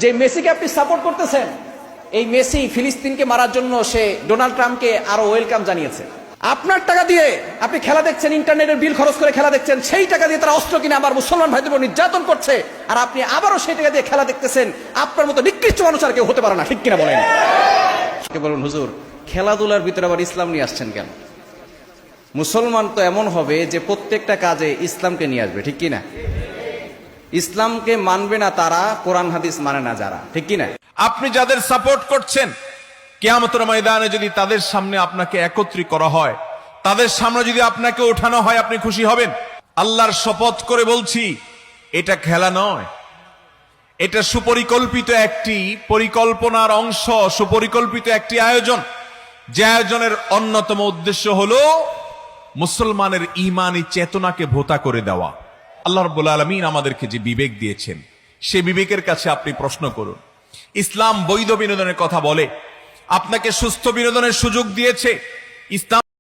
যে মেসিকে আপনি সাপোর্ট করতেছেন, এই মেসি ফিলিস্তিনকে মারার জন্য সে ডোনাল্ড ট্রাম্পকে আরো ওয়েলকাম জানিয়েছে। আপনার টাকা দিয়ে আপনি খেলা দেখছেন, ইন্টারনেটের বিল খরচ করে খেলা দেখছেন, সেই টাকা দিয়ে তারা অস্ত্র কিনে আমার মুসলমান ভাইদের উপর নির্যাতন করছে, আর আপনি আবারও সেই টাকা দিয়ে খেলা দেখতেছেন। আপনার মতো নিকৃষ্ট মানুষ আর কেউ হতে পারে না, ঠিক কিনা বলেন? বলুন হুজুর, খেলাধুলার ভিতরে আবার ইসলাম নিয়ে আসছেন কেন? মুসলমান তো এমন হবে যে প্রত্যেকটা কাজে ইসলামকে নিয়ে আসবে, ঠিক কিনা? ইসলামকে মানবে না তারা, কোরআন হাদিস মানে না যারা, ঠিক কিনা? আপনি যাদের সাপোর্ট করছেন, কিয়ামতের ময়দানে যদি তাদের সামনে আপনাকে একত্রিত করা হয়, তাদের সামনে যদি আপনাকে ওঠানো হয়, আপনি খুশি হবেন? আল্লাহর শপথ করে বলছি, এটা খেলা নয়, এটা সুপরিকল্পিত একটি পরিকল্পনার অংশ, সুপরিকল্পিত একটি আয়োজন, যে আয়োজনের অন্যতম উদ্দেশ্য হলো মুসলমানের ঈমানি চেতনাকে ভোতা করে দেওয়া। আল্লাহ রাব্বুল আলামিন আমাদেরকে যে বিবেক দিয়েছেন, সে বিবেকের কাছে আপনি প্রশ্ন করুন। ইসলাম বৈধ বিনোদনের কথা বলে, আপনাকে সুস্থ বিনোদনের সুযোগ দিয়েছে। ইসলাম